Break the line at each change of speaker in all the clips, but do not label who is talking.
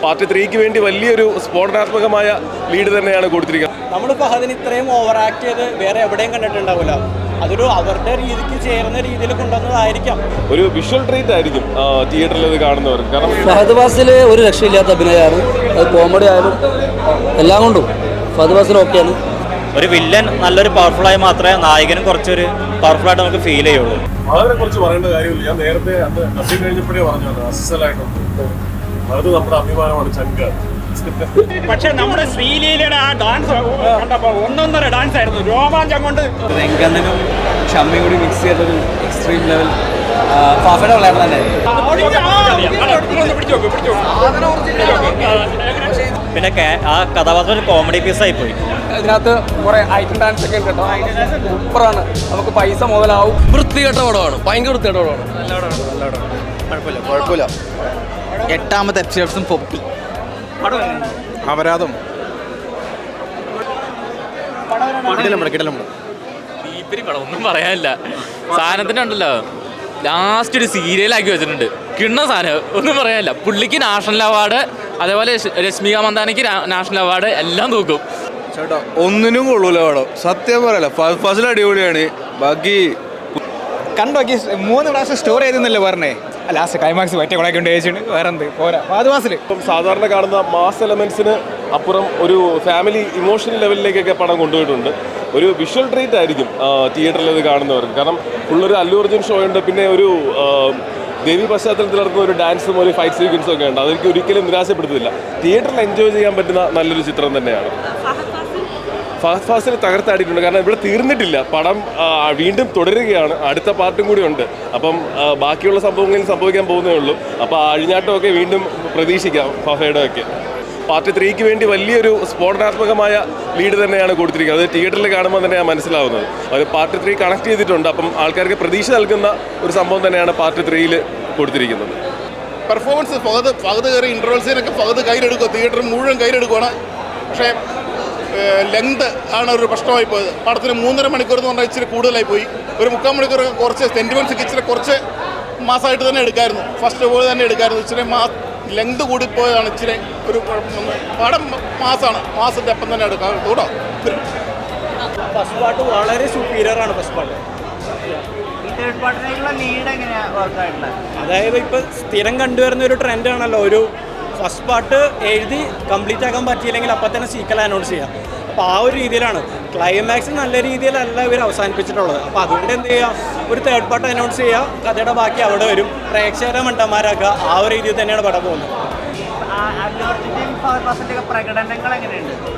Part 3ക്ക് വേണ്ടി വലിയൊരു സ്ഫോടനാത്മകമായ lead തന്നെയാണ് കൊടുത്തിരിക്കുന്നത്.
നമ്മളിപ്പോൾ അതിന് ഇത്രയും ഓവർ ആക്ട് ചെയ്ത് വേറെ എവിടെയും കണ്ടിട്ടുണ്ടാവില്ല. അതൊരു അവരുടെ രീതിക്ക് ചേർന്ന രീതിയിൽ കൊണ്ടുവന്നതായിരിക്കാം.
ഒരു വിഷ്വൽ ട്രീറ്റ് ആയിരിക്കും തിയേറ്ററിൽ ഇത് കാണുന്നവർക്ക്. കാരണം
ഫഹദ് ഫാസിൽ ഒരു രക്ഷയില്ലാത്ത അഭിനയമാണ്. അത് കോമഡി ആയാലും എല്ലാം കൊണ്ടും ഫഹദ് ഫാസിൽ ഓക്കെയാണ്.
ഒരു വില്ലൻ നല്ലൊരു പവർഫുള്ളായി മാത്രമേ നായകനും കുറച്ചൊരു പവർഫുള്ളായിട്ട് നമുക്ക് ഫീൽ ചെയ്യുള്ളൂ.
അതിനെ കുറിച്ച് പറയേണ്ട കാര്യമില്ല. ഞാൻ നേരത്തെ അന്ന് ഡബിങ് കഴിഞ്ഞപ്പോഴേ പറഞ്ഞത് അസലായിട്ടുണ്ട്. അത് നമ്മുടെ അഭിമാനമാണ്, ചങ്ക.
പക്ഷെ നമ്മുടെ ശ്രീലീലയുടെ ആ ഡാൻസ് കണ്ടപ്പോ ഒന്നൊന്നര ഡാൻസ് ആയിരുന്നു, രോമാഞ്ചം കൊണ്ട്.
രംഗനും ഷമ്മിയും കൂടി മിക്സ് ചെയ്തൊരു എക്സ്ട്രീം ലെവൽ ഫാഫയുടെ വിളയാട്ടം തന്നെ.
പിന്നെ ആ കഥാപാത്രം ഒരു കോമഡി പീസായി പോയി.
ഇതിനകത്ത് കുറെ ഐറ്റം ഡാൻസ് ഒക്കെ ഉണ്ട് കേട്ടോ. സൂപ്പറാണ്, നമുക്ക് പൈസ മുതലാവും. വൃത്തികെട്ട പടമാണ്, ഭയങ്കര വൃത്തികെട്ട പടമാണ്.
കുഴപ്പമില്ല. 8ാമത്തെ എപ്പിസോഡ്സും പൊപ്പി.
അപരാധം
ഒന്നും പറയാനില്ല. സാധനത്തിനുണ്ടല്ലോ ലാസ്റ്റ് ഒരു സീരിയലാക്കി വെച്ചിട്ടുണ്ട്. കിണ്ണ സാധനം ഒന്നും പറയാനില്ല. പുള്ളിക്ക് നാഷണൽ അവാർഡ്, അതേപോലെ രശ്മിക മന്ദാനയ്ക്ക് നാഷണൽ അവാർഡ് എല്ലാം തൂക്കും.
ചേട്ടാ ഒന്നിനും കൊള്ളൂല പടം, സത്യം പറയല. ഫസ്റ്റ് അടിപൊളിയാണ്. ബാക്കി
കണ്ടോക്കി 3 പ്രാവശ്യം സ്റ്റോർ ചെയ്തെന്നല്ലേ പറഞ്ഞേ. ലാസ്റ്റ് ക്ലൈമാക്സ് പറ്റിയ കുളയൊക്കെ ഉണ്ട് ചോദിച്ചിട്ട് വേറെ എന്ത് പോരാ. ഫാസിൽ
ഇപ്പം സാധാരണ കാണുന്ന മാസ് എലമെന്റ്സിന് അപ്പുറം ഒരു ഫാമിലി ഇമോഷണൽ ലെവലിലേക്കൊക്കെ പടം കൊണ്ടുപോയിട്ടുണ്ട്. ഒരു വിഷ്വൽ ട്രീറ്റ് ആയിരിക്കും തിയേറ്ററിൽ ഇത് കാണുന്നവർക്ക്. കാരണം ഫുള്ളൊരു അല്ലു അർജുൻ ഷോ ഉണ്ട്. പിന്നെ ഒരു ദേവി പശ്ചാത്തലത്തിൽ നടക്കുന്ന ഒരു ഡാൻസും ഒരു ഫൈറ്റ് സീക്വൻസും ഒക്കെ ഉണ്ട്. അതെനിക്ക് ഒരിക്കലും നിരാശപ്പെടുത്തില്ല. തിയേറ്ററിൽ എൻജോയ് ചെയ്യാൻ പറ്റുന്ന നല്ലൊരു ചിത്രം തന്നെയാണ്. ഫഹദ് ഫാസിൽ തകർത്താടിയിട്ടുണ്ട്. കാരണം ഇവിടെ തീർന്നിട്ടില്ല, പടം വീണ്ടും തുടരുകയാണ്. അടുത്ത പാർട്ടും കൂടി ഉണ്ട്. അപ്പം ബാക്കിയുള്ള സംഭവങ്ങളിൽ സംഭവിക്കാൻ പോകുന്നേ ഉള്ളൂ. അപ്പോൾ അഴിഞ്ഞാട്ടമൊക്കെ വീണ്ടും പ്രതീക്ഷിക്കാം. ഫഹയുടെ ഒക്കെ പാർട്ട് 3ക്ക് വേണ്ടി വലിയൊരു സ്ഫോടനാത്മകമായ ലീഡ് തന്നെയാണ് കൊടുത്തിരിക്കുന്നത്. അത് തിയേറ്ററിൽ കാണുമ്പോൾ തന്നെയാണ് മനസ്സിലാവുന്നത്. അത് പാർട്ട് 3 കണക്ട് ചെയ്തിട്ടുണ്ട്. അപ്പം ആൾക്കാർക്ക് പ്രതീക്ഷ നൽകുന്ന ഒരു സംഭവം തന്നെയാണ് പാർട്ട് 3ൽ കൊടുത്തിരിക്കുന്നത്.
പെർഫോമൻസ് ഫഹദ് കയറി ഇൻട്രോൾസിനൊക്കെ ഫഹദ് കയ്യിലെടുക്കുക, തിയേറ്റർ മുഴുവൻ കയ്യിലെടുക്കുകയാണ്. പക്ഷേ ലെങ്ത് ആണ് ഒരു പ്രശ്നമായി പോയത്. പടത്തിന് 3.5 മണിക്കൂർ എന്ന് പറഞ്ഞാൽ ഇച്ചിരി കൂടുതലായി പോയി. ഒരു 3/4 മണിക്കൂർ കുറച്ച് സെൻറ്റിമെൻറ്റ്സ് ഇച്ചിരി കുറച്ച് മാസമായിട്ട് തന്നെ എടുക്കായിരുന്നു. ഫസ്റ്റ് പോലെ തന്നെ എടുക്കായിരുന്നു. ഇച്ചിരി ലെങ്ത് കൂടിപ്പോയതാണ് ഇച്ചിരി ഒരു പടം മാസമാണ്. മാസത്തെ അപ്പം തന്നെ എടുക്കാം കൂടോ.
ഫസ്റ്റ് പാർട്ട് വളരെ സുപ്പീരിയർ ആണ്. ഫസ്റ്റ് പാർട്ട് അതായത് ഇപ്പൊ സ്ഥിരം കണ്ടുവരുന്ന ഒരു ട്രെൻഡാണല്ലോ. ഒരു ഫസ്റ്റ് പാർട്ട് എഴുതി കംപ്ലീറ്റ് ആക്കാൻ പറ്റിയില്ലെങ്കിൽ അപ്പം തന്നെ സീക്വൽ അനൗൺസ് ചെയ്യാം. അപ്പോൾ ആ ഒരു രീതിയിലാണ്. ക്ലൈമാക്സ് നല്ല രീതിയിലല്ല ഇവർ അവസാനിപ്പിച്ചിട്ടുള്ളത്. അപ്പോൾ അതുകൊണ്ട് എന്ത് ചെയ്യുക, ഒരു തേർഡ് പാർട്ട് അനൗൺസ് ചെയ്യുക, കഥയുടെ ബാക്കി അവിടെ വരും, പ്രേക്ഷകരെ മണ്ടന്മാരാക്കുക. ആ ഒരു രീതിയിൽ തന്നെയാണ് പടം പോകുന്നത്.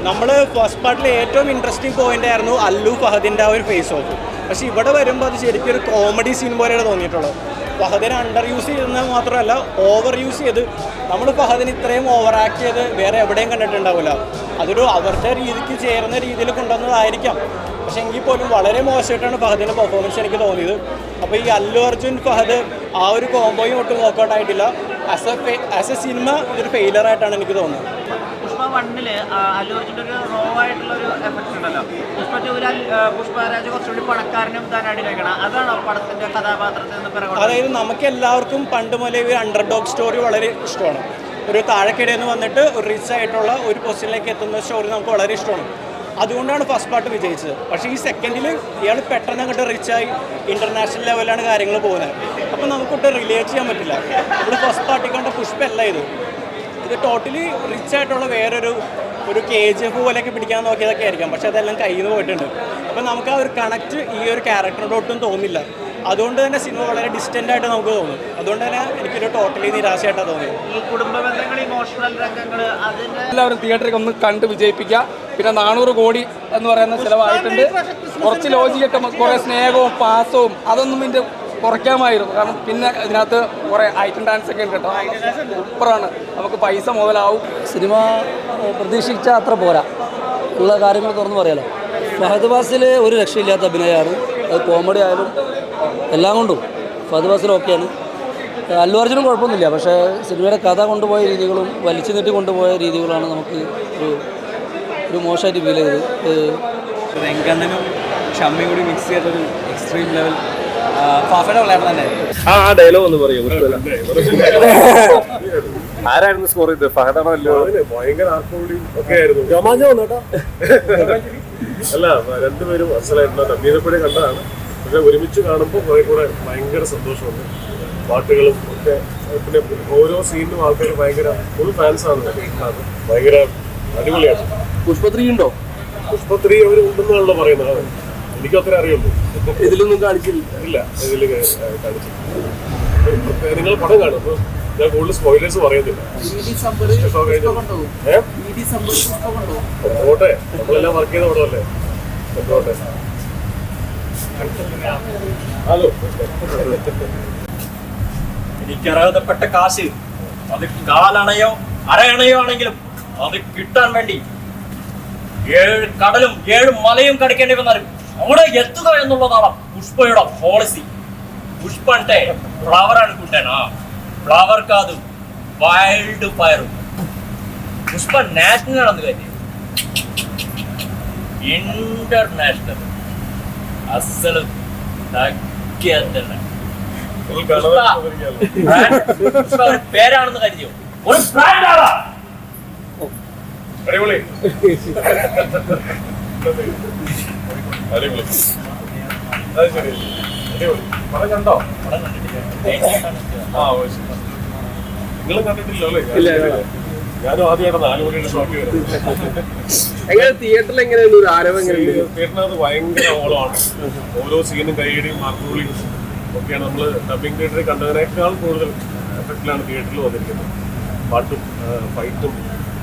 നമ്മൾ ഫസ്റ്റ് പാർട്ടിൽ ഏറ്റവും ഇൻട്രസ്റ്റിംഗ് പോയിന്റ് ആയിരുന്നു അല്ലു ഫഹദിൻ്റെ ആ ഒരു ഫേസ് ഓഫ്. പക്ഷേ ഇവിടെ വരുമ്പോൾ അത് ശരിക്കും ഒരു കോമഡി സീൻ പോലെയാണ് തോന്നിയിട്ടുള്ളത്. ഫഹദിനെ അണ്ടർ യൂസ് ചെയ്യുന്നത് മാത്രമല്ല, ഓവർ യൂസ് ചെയ്ത് നമ്മൾ ഫഹദിന് ഇത്രയും ഓവർ ആക്ട് ചെയ്ത് വേറെ എവിടെയും കണ്ടിട്ടുണ്ടാവില്ല. അതൊരു അവരുടെ രീതിക്ക് ചേർന്ന രീതിയിൽ കൊണ്ടുവന്നതായിരിക്കാം. പക്ഷെ എങ്കിൽ പോലും വളരെ മോശമായിട്ടാണ് ഫഹദിൻ്റെ പെർഫോമൻസ് എനിക്ക് തോന്നിയത്. അപ്പോൾ ഈ അല്ലു അർജുൻ ഫഹദ് ആ ഒരു കോംബോയും ഒട്ടും വർക്കൗട്ട് ആയിട്ടില്ല. ആസ് എ സിനിമ ഇതൊരു ഫെയിലർ ആയിട്ടാണ് എനിക്ക് തോന്നുന്നത്.
പുഷ്പ 1 അല്ലു അർജുൻ്റെ ഒരു റോ ആയിട്ടുള്ള ഒരു എഫക്റ്റ് ഉണ്ടല്ലോ. പുഷ്പരാജ് കുറച്ചുകൂടി പണക്കാരനും താൻ അടിയിലേക്കണം. അതാണ് പടത്തിന്റെ കഥാപാത്രത്തിൽ നിന്ന് പറയുന്നത്. അതായത്
നമുക്ക് എല്ലാവർക്കും പണ്ട് മുതലേ ഒരു അണ്ടർഡോഗ് സ്റ്റോറി വളരെ ഇഷ്ടമാണ്. ഒരു താഴെക്കിടയിൽ നിന്ന് വന്നിട്ട് ഒരു റിച്ച് ആയിട്ടുള്ള ഒരു പൊസിഷനിലേക്ക് എത്തുന്ന സ്റ്റോറി നമുക്ക് വളരെ ഇഷ്ടമാണ്. അതുകൊണ്ടാണ് ഫസ്റ്റ് പാർട്ട് വിജയിച്ചത്. പക്ഷേ ഈ സെക്കൻഡിൽ ഇയാൾ പെട്ടെന്ന് അങ്ങോട്ട് റിച്ചായി ഇൻ്റർനാഷണൽ ലെവലിലാണ് കാര്യങ്ങൾ പോകുന്നത്. അപ്പോൾ നമുക്കൊട്ട് റിലേറ്റ് ചെയ്യാൻ പറ്റില്ല. നമ്മൾ ഫസ്റ്റ് പാർട്ടിൽ കണ്ട പുഷ്പല്ല ഇത് ടോട്ടലി റിച്ച് ആയിട്ടുള്ള വേറൊരു KGF പോലെയൊക്കെ പിടിക്കാൻ നോക്കിയതൊക്കെ ആയിരിക്കാം. പക്ഷേ അതെല്ലാം കയ്യിൽ നിന്ന് പോയിട്ടുണ്ട്. അപ്പോൾ നമുക്ക് ആ ഒരു കണക്റ്റ് ഈ ഒരു ക്യാരക്ടറിനോട് ഒട്ടും തോന്നില്ല. അതുകൊണ്ട് തന്നെ സിനിമ വളരെ ഡിസ്റ്റൻ്റ് ആയിട്ട് നമുക്ക് തോന്നും. അതുകൊണ്ട് തന്നെ എനിക്കൊരു ടോട്ടലി നിരാശയായിട്ടാണ് തോന്നിയത്.
ഈ കുടുംബ ബന്ധങ്ങൾ, ഇമോഷണൽ രംഗങ്ങൾ അതിന്
എല്ലാവരും തിയേറ്ററിൽ ഒന്ന് കണ്ട് വിജയിപ്പിക്കുക. പിന്നെ 400 കോടി എന്ന് പറയുന്ന ചിലവായിട്ടുണ്ട്. കുറച്ച് ലോജിക്കൊക്കെ, കുറേ സ്നേഹവും പാസവും അതൊന്നും ഇതിൻ്റെ കുറയ്ക്കാമായിരുന്നു. കാരണം പിന്നെ ഇതിനകത്ത് കുറേ ഐറ്റം ഡാൻസ് ഒക്കെ ഉണ്ട് കേട്ടോ. സൂപ്പറാണ്, നമുക്ക് പൈസ മുതലാവും. സിനിമ പ്രതീക്ഷിച്ച അത്ര പോരാ, ഉള്ള കാര്യങ്ങൾ തുറന്ന് പറയാലോ. ഫഹദ് ഫാസിൽ ഒരു രക്ഷയില്ലാത്ത അഭിനയമാണ്. അത് കോമഡി ആയാലും എല്ലാം കൊണ്ടും ഫഹദ് ഫാസിൽ ഓക്കെയാണ്. അല്ലു അർജുനും കുഴപ്പമൊന്നുമില്ല. പക്ഷേ സിനിമയുടെ കഥ കൊണ്ടുപോയ രീതികളും വലിച്ചു നീട്ടി കൊണ്ടുപോയ രീതികളാണ് നമുക്ക് ഒരു മോശമായിട്ട് ഫീൽ ചെയ്തത്. രംഗനും ഷമ്മിയും കൂടി മിക്സ് ചെയ്തൊരു എക്സ്ട്രീം ലെവൽ ഫാഫയുടെ വിളയാട്ടം തന്നെ.
ആ ഡയലോഗ് ഒന്ന് പറയൂ. ആരായിരുന്നു സ്കോർ ചെയ്തത്? ഫഹദാണോ അല്ലോ? ഭയങ്കര ആർപ്പും ഒക്കെ ആയിരുന്നു. അല്ല, രണ്ടുപേരും അസലായിട്ടുള്ള തമ്മീനപ്പഴേ കണ്ടതാണ്. പക്ഷെ ഒരുമിച്ച് കാണുമ്പോൾ കുറെ കൂടെ ഭയങ്കര സന്തോഷമുണ്ട്. പാട്ടുകളും ഒക്കെ, പിന്നെ ഓരോ സീനിനും ആൾക്കാർ ഭയങ്കര ഫുൾ ഫാൻസാണ്. ഭയങ്കര അടിപൊളിയാണ്.
പുഷ്പ3 ഉണ്ടോ?
പുഷ്പ3 അവർ ഉണ്ടെന്നാണല്ലോ പറയുന്നത്. എനിക്കും അത്ര അറിയുള്ളൂ.
ഇതിലൊന്നും കാണിച്ചില്ല.
ഇല്ല, ഇതിൽ കാണിച്ചില്ല. നിങ്ങൾ പടം കാണും. അപ്പോൾ ഞാൻ കൂടുതൽ സ്പോയിലേഴ്സ് പറയുന്നില്ല. പോട്ടെ, നമ്മളെല്ലാം വർക്ക് ചെയ്ത പടമല്ലേ. പോട്ടെ. ഹലോ.
എനിക്കറിയാതപ്പെട്ട കാശ് അത് കാലണയോ അരയണയോ ആണെങ്കിലും അത് കിട്ടാൻ വേണ്ടി 7 കടലും 7 മലയും കടക്കേണ്ടി വന്നാലും അവിടെ എത്തുക എന്നുള്ളതാണ് പുഷ്പയുടെ പോളിസി. പുഷ്പ అంటే ఫ్లవర్ అనుకుంటానా? ఫ్లవర్ కాదు, వైల్డ్ ఫైర్. పుష్ప నేషనల్ అందుకని ఇంటర్నేషనల్ అస్సలు తగ్గేద్దన్న പേരാണെന്ന് കരുതിയോ? ഒരു ബ്രാൻഡാണ്.
അടിപൊളി. അടിപൊളി. അത് ശരി. അടിപൊളി. പടം കണ്ടോ?
പടം കണ്ടിട്ടില്ല.
നിങ്ങളും കണ്ടിട്ടില്ലോ അല്ലേ? ഞാനും ആദ്യമായിട്ട് 4 മണിയുടെ ഷോക്ക് വരുന്നത്.
തിയേറ്ററിൽ എങ്ങനെയാണ് ഒരു ആരവം?
തിയേറ്ററിനകത്ത് ഭയങ്കര ഓളമാണ്. ഓരോ സീനും കൈയടിയും മാർക്കുകളും ഒക്കെയാണ്. നമ്മൾ ഡബിങ് തിയേറ്ററിൽ കണ്ടതിനേക്കാൾ കൂടുതൽ എഫക്റ്റിലാണ് തിയേറ്ററിൽ വന്നിരിക്കുന്നത്. പാട്ടും ഫൈറ്റും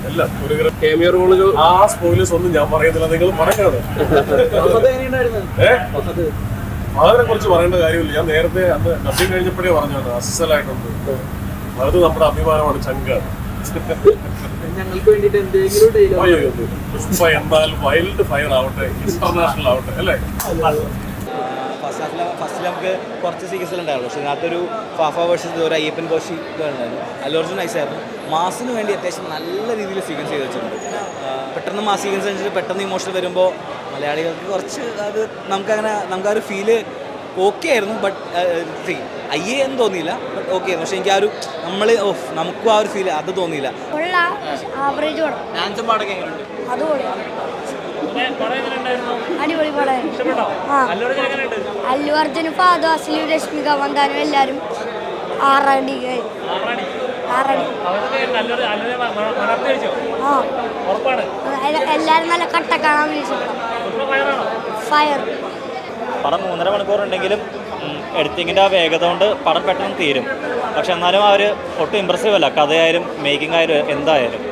എല്ലാം. ഒരു ആ സ്പോയിലേഴ്സ് ഒന്നും ഞാൻ പറയുന്നില്ല, നിങ്ങൾ പറയണത്. അതിനെ കുറിച്ച് പറയേണ്ട കാര്യമില്ല. ഞാൻ നേരത്തെ അന്ന് ഡബിങ് കഴിഞ്ഞപ്പോഴേ പറഞ്ഞാണ് അസലായിട്ടുണ്ട്. അത് നമ്മുടെ അഭിമാനമാണ്, ചങ്കാണ്.
ഞങ്ങൾക്ക് വേണ്ടിട്ട് എന്തെങ്കിലും
പുഷ്പ എന്നാൽ വൈൽഡ് ഫയർ ആവട്ടെ, ഇന്റർനാഷണൽ ആവട്ടെ, അല്ലേ?
ഫസ്റ്റിൽ നമുക്ക് കുറച്ച് സീക്വൻസിലുണ്ടായിരുന്നു. പക്ഷേ ഇതിനകത്തൊരു ഫാഫ വേഴ്സസ് ഒരു അയ്യപ്പൻ കോശി ഇതുണ്ടായിരുന്നു. അല്ലു അർജുൻ നൈസായിരുന്നു. മാസിന് വേണ്ടി അത്യാവശ്യം നല്ല രീതിയിൽ സീക്വൻസ് ചെയ്ത് വെച്ചിട്ടുണ്ട്. പെട്ടെന്ന് മാസ് സീക്വൻസ് വെച്ചിട്ട് പെട്ടെന്ന് ഇമോഷണൽ വരുമ്പോൾ മലയാളികൾക്ക് കുറച്ച് അത് നമുക്കൊരു ഫീല് ഓക്കെ ആയിരുന്നു. ബട്ട് അയ്യേ എന്ന് തോന്നിയില്ല, ബട്ട് ഓക്കെ ആയിരുന്നു. പക്ഷേ എനിക്ക് ആ ഒരു നമുക്കും ആ ഒരു ഫീൽ അത് തോന്നിയില്ല. ഡാൻസും പാടൊക്കെ എങ്ങനെയുണ്ട്?
അടിപൊളി പടമായിരുന്നു. അല്ലു അർജുൻ, ഫഹദ് ഫാസിൽ, രശ്മിക മന്ദാന എല്ലാവരും 6 അടി. എല്ലാവരും നല്ല കട്ടക്കാണാൻ ഫയർ.
പടം 3.5 മണിക്കൂറുണ്ടെങ്കിലും എഡിറ്റിങ്ങിൻ്റെ ആ വേഗത കൊണ്ട് പടം പെട്ടെന്ന് തീരും. പക്ഷെ എന്നാലും അവർ ഒട്ടും ഇമ്പ്രസീവ് അല്ല. കഥയായാലും മേക്കിംഗ് ആയാലും എന്തായാലും.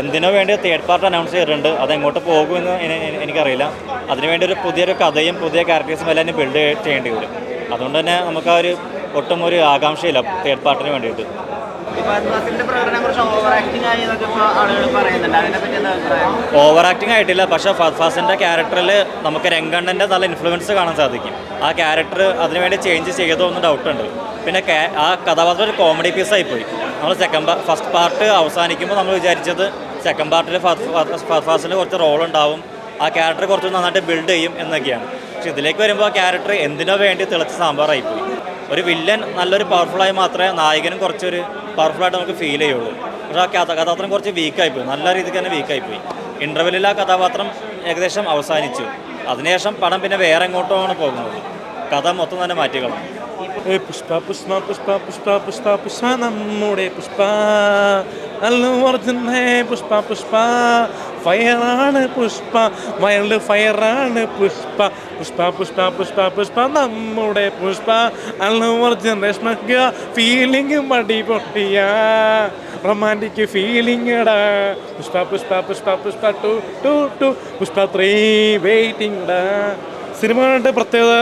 എന്തിനോ വേണ്ടി തേർഡ് പാർട്ട് അനൗൺസ് ചെയ്തിട്ടുണ്ട്. അതെങ്ങോട്ട് പോകുമെന്ന് എനിക്കറിയില്ല. അതിനുവേണ്ടി പുതിയൊരു കഥയും പുതിയ ക്യാരക്ടേഴ്സും എല്ലാം ബിൽഡ് ചെയ്യേണ്ടി വരും. അതുകൊണ്ട് തന്നെ നമുക്ക് ആ ഒട്ടും ഒരു ആകാംക്ഷയില്ല തേർഡ് പാർട്ടിന് വേണ്ടിയിട്ട്. ഓവർ ആക്ടിങ് ആയിട്ടില്ല. പക്ഷേ ഫാസിൻ്റെ ക്യാരക്ടറിൽ നമുക്ക് രംഗണ്ണൻ്റെ നല്ല ഇൻഫ്ലുവൻസ് കാണാൻ സാധിക്കും. ആ ക്യാരക്ടർ അതിനുവേണ്ടി ചേഞ്ച് ചെയ്തോ എന്ന് ഡൗട്ടുണ്ട്. പിന്നെ ആ കഥാപാത്രം ഒരു കോമഡി പീസായിപ്പോയി. നമ്മൾ ഫസ്റ്റ് പാർട്ട് അവസാനിക്കുമ്പോൾ നമ്മൾ വിചാരിച്ചത് സെക്കൻഡ് പാർട്ടിൽ ഫാസിന് കുറച്ച് റോളുണ്ടാവും, ആ ക്യാരക്ടർ കുറച്ച് നന്നായിട്ട് ബിൽഡ് ചെയ്യും എന്നൊക്കെയാണ്. പക്ഷെ ഇതിലേക്ക് വരുമ്പോൾ ആ ക്യാരക്ടർ എന്തിനോ വേണ്ടി തിളച്ച് സാമ്പാറായിപ്പോയി. ഒരു വില്ലൻ നല്ലൊരു പവർഫുള്ളായി മാത്രമേ നായകനും കുറച്ചൊരു പവർഫുള്ളായിട്ട് നമുക്ക് ഫീൽ ചെയ്യുള്ളൂ. പക്ഷേ ആ കഥാപാത്രം കുറച്ച് വീക്കായിപ്പോയി, നല്ല രീതിക്ക് തന്നെ വീക്കായിപ്പോയി. ഇൻ്റർവെല്ലിൽ ആ കഥാപാത്രം ഏകദേശം അവസാനിച്ചു. അതിനുശേഷം പടം പിന്നെ വേറെ എങ്ങോട്ടുമാണ് പോകുന്നത്. കഥ മൊത്തം തന്നെ മാറ്റിക്കളഞ്ഞു.
പുഷ്പ പുഷ്പ പുഷ്പ പുഷ്പ പുഷ്പ പുഷ്പ നമ്മുടെ പുഷ്പ അല്ലു അർജുൻ പുഷ്പ പുഷ്പ ഫയറാണ് പുഷ്പ വൈൽഡ് ഫയറാണ് പുഷ്പ പുഷ്പ പുഷ്പ പുഷ്പ പുഷ്പ നമ്മുടെ പുഷ്പ അല്ലു അർജുൻ രശ്മിക ഫീലിംഗ് മടി പൊട്ടിയ റൊമാൻറ്റിക് ഫീലിംഗ് ഡാ പുഷ്പ പുഷ്പ പുഷ്പ പുഷ്പ 2 പുഷ്പ3 വെയിറ്റിംഗ് ഡാ. സിനിമകളുടെ പ്രത്യേകത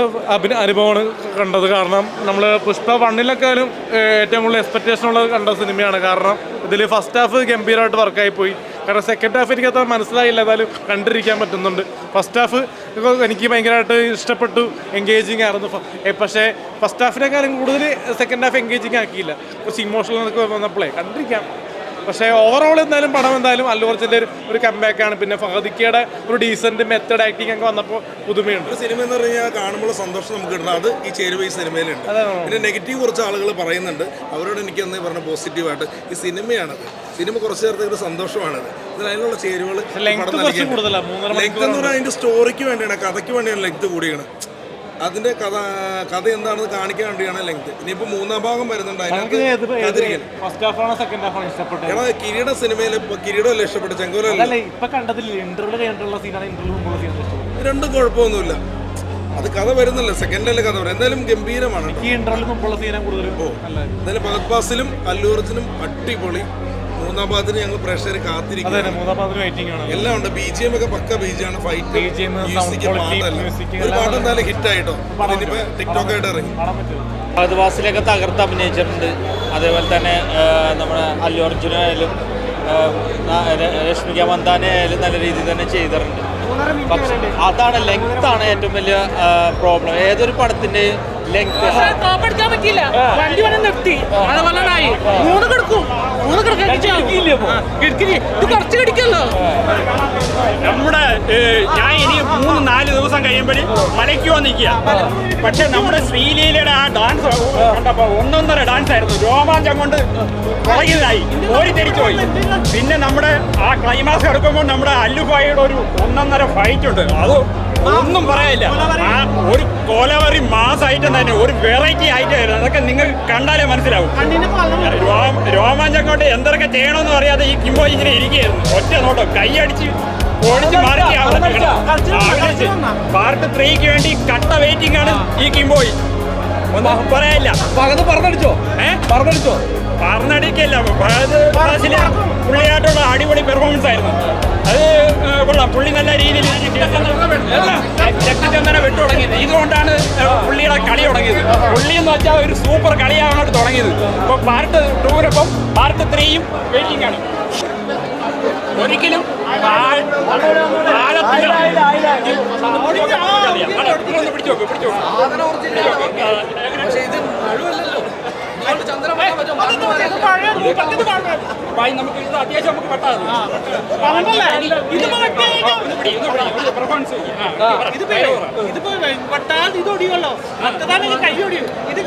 അനുഭവമാണ് കണ്ടത്. കാരണം നമ്മൾ പുഷ്പ 1-ലേക്കാളും ഏറ്റവും കൂടുതൽ എക്സ്പെക്റ്റേഷൻ ഉള്ളത് കണ്ട സിനിമയാണ്. കാരണം ഇതിൽ ഫസ്റ്റ് ഹാഫ് ഗംഭീരമായിട്ട് വർക്കായിപ്പോയി. കാരണം സെക്കൻഡ് ഹാഫ് എനിക്കത്ര മനസ്സിലായില്ല, എന്നാലും കണ്ടിരിക്കാൻ പറ്റുന്നുണ്ട്. ഫസ്റ്റ് ഹാഫ് എനിക്ക് ഭയങ്കരമായിട്ട് ഇഷ്ടപ്പെട്ടു, എൻഗേജിങ് ആയിരുന്നു. പക്ഷേ ഫസ്റ്റ് ഹാഫിനേക്കാളും കൂടുതൽ സെക്കൻഡ് ഹാഫ് എൻഗേജിങ് ആക്കിയില്ല. കുറച്ച് ഇമോഷണൽ എന്നൊക്കെ വന്നപ്പോഴേ കണ്ടിരിക്കാം. പക്ഷേ ഓവറോൾ എന്തായാലും പടം എന്തായാലും അല്ലു അർജുൻ്റെ ഒരു കംബാക്കാണ്. പിന്നെ ഫഹദിക്കയുടെ ഒരു ഡീസൻറ്റ് മെത്തേഡ് ആക്ടിങ് ഒക്കെ വന്നപ്പോൾ പുതുമയുണ്ട്.
സിനിമ എന്ന് പറഞ്ഞാൽ കാണുമ്പോൾ സന്തോഷം നമുക്ക് കിട്ടണം. അത് ഈ ചേരുവ ഈ സിനിമയിലുണ്ട്. പിന്നെ നെഗറ്റീവ് കുറച്ച് ആളുകൾ പറയുന്നുണ്ട്. അവരോട് എനിക്ക് എന്ന് പറഞ്ഞ പോസിറ്റീവായിട്ട് ഈ സിനിമയാണത്. സിനിമ കുറച്ച് നേരത്തെ ഒരു സന്തോഷമാണത്. അതിനുള്ള ചേരുവകൾ ലെങ്ത് എന്ന് പറഞ്ഞാൽ അതിൻ്റെ സ്റ്റോറിക്ക് വേണ്ടിയാണ്, കഥയ്ക്ക് വേണ്ടിയാണ് ലെങ്ത് കൂടിയാണ്. അതിന്റെ കഥ എന്താണെന്ന് കാണിക്കാൻ വേണ്ടിയാണ് ലെങ്ത്. ഇനിയിപ്പോ മൂന്നാം ഭാഗം വരുന്നുണ്ട്. കിരീട സിനിമയിൽ കിരീടമല്ല ഇഷ്ടപ്പെട്ട ചെങ്കോലല്ല. രണ്ടും കുഴപ്പമൊന്നുമില്ല. അത് കഥ വരുന്നില്ല, സെക്കൻഡിലെ കഥ വരും. എന്തായാലും ഗംഭീരമാണ്. എന്തായാലും ഫഹദ് ഫാസിലും അല്ലു അർജുനും അടിപൊളി. മൂന്നാം ഭാഗത്തിന് ഞങ്ങൾ പ്രേക്ഷകർ കാത്തിരിക്കും. എല്ലാം ഉണ്ട്. BGM ഒക്കെ പക്ക BGM, ഫൈറ്റ്, മ്യൂസിക്, പാട്ടല്ല. ഒരു പാട്ട് എന്തായാലും ഹിറ്റായിട്ടോ. ഇനിയിപ്പോ ടിക്ടോക്ക് ആയിട്ട് ഇറങ്ങി.
ഫഹദ് ഫാസിലൊക്കെ തകർത്ത് അഭിനയിച്ചിട്ടുണ്ട്. അതേപോലെ തന്നെ നമ്മുടെ അല്ലു അർജുനായാലും രശ്മിക മന്ദാന ആയാലും നല്ല രീതിയിൽ തന്നെ ചെയ്തിട്ടുണ്ട്. പക്ഷെ അതാണ് ലെങ്താണ് ഏറ്റവും വലിയ പ്രോബ്ലം. ഏതൊരു പടത്തിന്റെ ലെങ്ത്
നമ്മുടെ ഞാൻ ഇനി 3-4 ദിവസം കഴിയുമ്പോഴും മലയ്ക്ക് വന്നിരിക്കുക. പക്ഷെ നമ്മുടെ ശ്രീലീലയുടെ ആ ഡാൻസ് കണ്ടപ്പോൾ ഒന്നൊന്നര ഡാൻസ് ആയിരുന്നു. രോമാഞ്ചം കൊണ്ട് പുറകിലായി ഓടിത്തിരിച്ചു പോയി. പിന്നെ നമ്മുടെ ആ ക്ലൈമാക്സ് എടുക്കുമ്പോൾ നമ്മുടെ അല്ലുഭായിയുടെ ഒരു ഒന്നൊന്നര ഫൈറ്റ് ഉണ്ട്. അത് ഒന്നും പറയാനില്ല. ആ ഒരു കോലവറി മാസായിട്ട് തന്നെ ഒരു വെറൈറ്റി ആയിട്ടായിരുന്നു. അതൊക്കെ നിങ്ങൾ കണ്ടാലേ മനസ്സിലാവും. രോമാഞ്ചം കൊണ്ട് എന്തൊക്കെ ചെയ്യണമെന്ന് അറിയാതെ ഈ കിംബോ ഇങ്ങനെ ഇരിക്കുകയായിരുന്നു. ഒറ്റ നോട്ടോ കൈയടിച്ച് ഓടിച്ച് മാറ്റി പാർട്ട് 3ക്ക് വേണ്ടി കട്ട വെയിറ്റിംഗ് ആണ് ഈ കിംബോയി. ഒന്നും പറയാനില്ല. പറഞ്ഞടിക്കല്ല. പുള്ളിയായിട്ടുള്ള അടിപൊളി പെർഫോമൻസ് ആയിരുന്നു. അത് കൊള്ളാം. പുള്ളി നല്ല രീതിയിൽ രക്തചന്ദന വിട്ടു തുടങ്ങിയത്. ഇതുകൊണ്ടാണ് പുള്ളിയുടെ കളി തുടങ്ങിയത്. പുള്ളി എന്ന് വെച്ചാൽ ഒരു സൂപ്പർ കളിയാണ് തുടങ്ങിയത്. ഇപ്പോൾ പാർട്ട് 2-നൊപ്പം പാർട്ട് 3യും വെയിറ്റിംഗ് ആണ്. ഒരിക്കലും നമുക്ക് ഇത് അത്യാവശ്യം നമുക്ക് പെട്ടാണ്. ഇതൊടിയുള്ളോ കൈയൊടിയും ഇത്